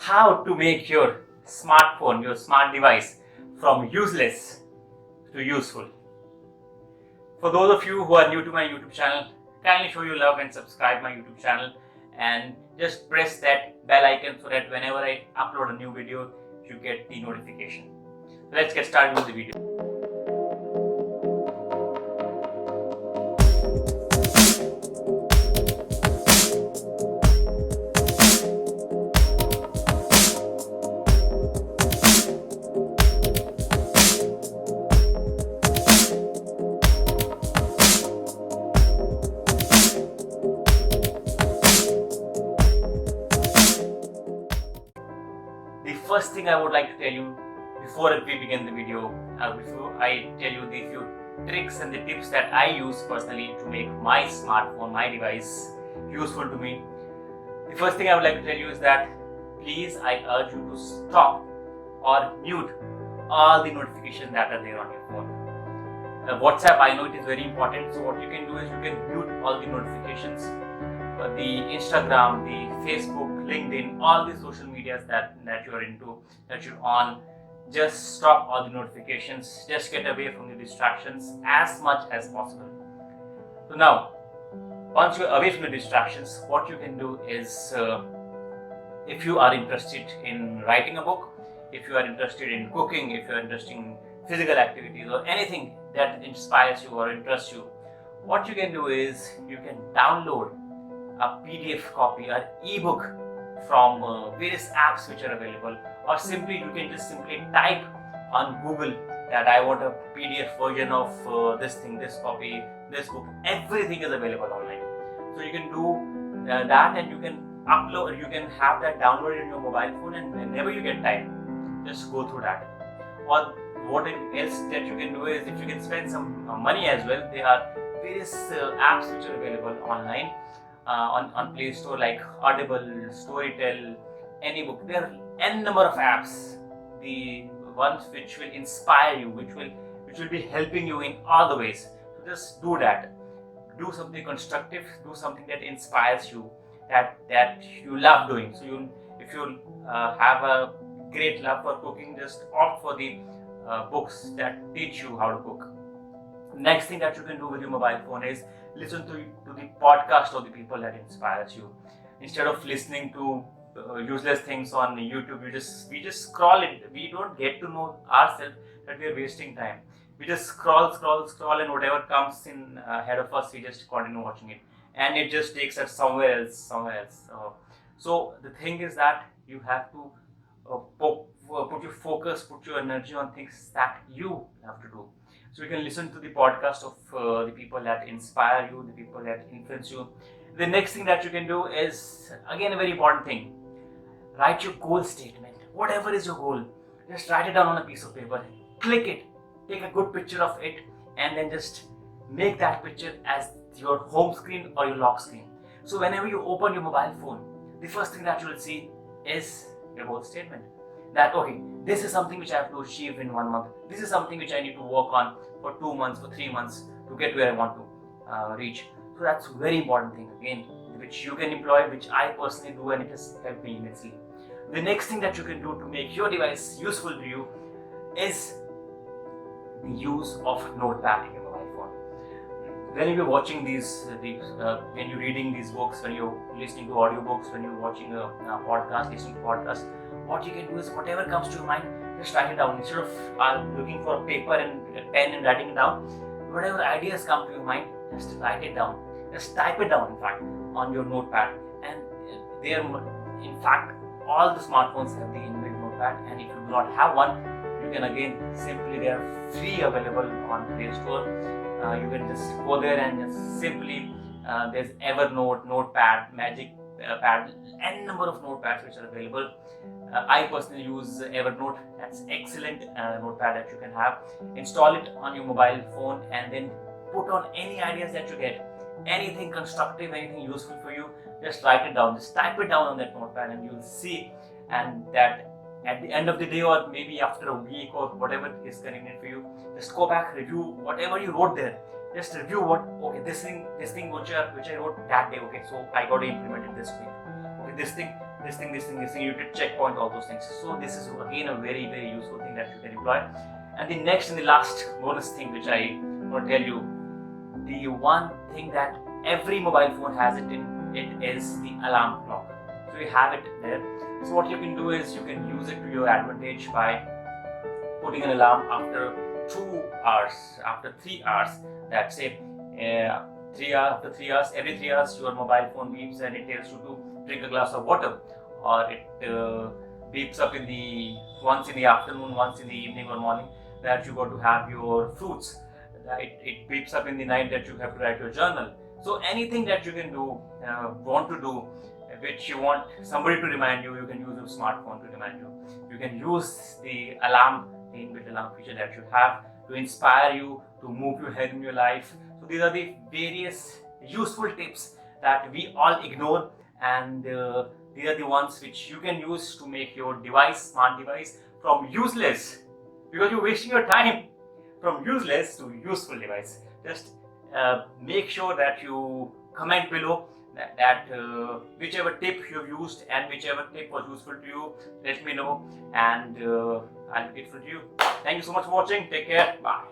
how to make your smartphone, your smart device from useless to useful. For those of you who are new to my YouTube channel, kindly show your love and subscribe my YouTube channel and just press that bell icon so that whenever I upload a new video, you get the notification. So let's get started with the video. The first thing I would like to tell you before we begin the video, before I tell you the few tricks and the tips that I use personally to make my smartphone, my device useful to me. The first thing I would like to tell you is that please I urge you to stop or mute all the notifications that are there on your phone. WhatsApp, I know it is very important, so what you can do is you can mute all the notifications. The Instagram, the Facebook, LinkedIn, all the social medias that you are into, that you're on, just stop all the notifications, just get away from the distractions as much as possible. So now, once you're away from the distractions, what you can do is, if you are interested in writing a book, if you are interested in cooking, if you are interested in physical activities or anything that inspires you or interests you, what you can do is you can download a PDF copy or ebook from various apps which are available, or simply you can just simply type on Google that I want a PDF version of this thing, this copy, this book. Everything is available online. So you can do that, and you can upload, you can have that downloaded in your mobile phone, and whenever you get time, just go through that. Or what else that you can do is, if you can spend some money as well, there are various apps which are available online. On Play Store, like Audible, Storytel, AnyBook. There are n number of apps, the ones which will inspire you, which will be helping you in all the ways. So just do that. Do something constructive. Do something that inspires you, that you love doing. So if you have a great love for cooking, just opt for the books that teach you how to cook. Next thing that you can do with your mobile phone is listen to the podcast of the people that inspires you. Instead of listening to useless things on YouTube, we just scroll it. We don't get to know ourselves that we are wasting time. We just scroll, and whatever comes in ahead of us, we just continue watching it, and it just takes us somewhere else. So the thing is that you have to put your focus, put your energy on things that you have to do. So you can listen to the podcast of the people that inspire you, the people that influence you. The next thing that you can do is, again, a very important thing. Write your goal statement. Whatever is your goal, just write it down on a piece of paper. Click it. Take a good picture of it, and then just make that picture as your home screen or your lock screen. So whenever you open your mobile phone, the first thing that you will see is your goal statement. That, okay, this is something which I have to achieve in 1 month. This is something which I need to work on for 2 months, for 3 months to get where I want to reach. So that's a very important thing, again, which you can employ, which I personally do, and it has helped me immensely. The next thing that you can do to make your device useful to you is the use of Notepad in your mobile phone. When you're watching when you're reading these books, when you're listening to audiobooks, when you're watching a podcast, listening to podcasts, what you can do is whatever comes to your mind, just write it down. Instead of looking for a paper and a pen and writing it down, whatever ideas come to your mind, just write it down. Just type it down, in fact, on your Notepad. And in fact, all the smartphones have the inbuilt Notepad, and if you do not have one, you can again simply, they are free available on Play Store. You can just go there and just simply, there's Evernote, Notepad, Magic Pad, n number of notepads which are available. I personally use Evernote. That's excellent notepad that you can have. Install it on your mobile phone, and then put on any ideas that you get, anything constructive, anything useful for you. Just write it down. Just type it down on that notepad, and you'll see. And that at the end of the day, or maybe after a week, or whatever is convenient for you, just go back, review whatever you wrote there. Just review this thing which I wrote that day. Okay, so I got to implement it this week. Okay, this this thing, you did checkpoint all those things. So this is again a very, very useful thing that you can employ. And the next and the last bonus thing which I want to tell you, the one thing that every mobile phone has it is the alarm clock. So you have it there. So what you can do is you can use it to your advantage by putting an alarm after 2 hours, after 3 hours. That say 3 hours, after 3 hours, every 3 hours your mobile phone beeps and it tells you to drink a glass of water, or it beeps up once in the afternoon, once in the evening or morning that you got to have your fruits. It beeps up in the night that you have to write your journal. So anything that you can do, want to do, which you want somebody to remind you, you can use your smartphone to remind you. You can use the alarm, the inbuilt alarm feature that you have to inspire you to move ahead in your life. So these are the various useful tips that we all ignore, and these are the ones which you can use to make your smart device, from useless, because you're wasting your time, from useless to useful device. Just make sure that you comment below that whichever tip you've used and whichever tip was useful to you. Let me know, and I'll be grateful to you. Thank you so much for watching. Take care. Bye.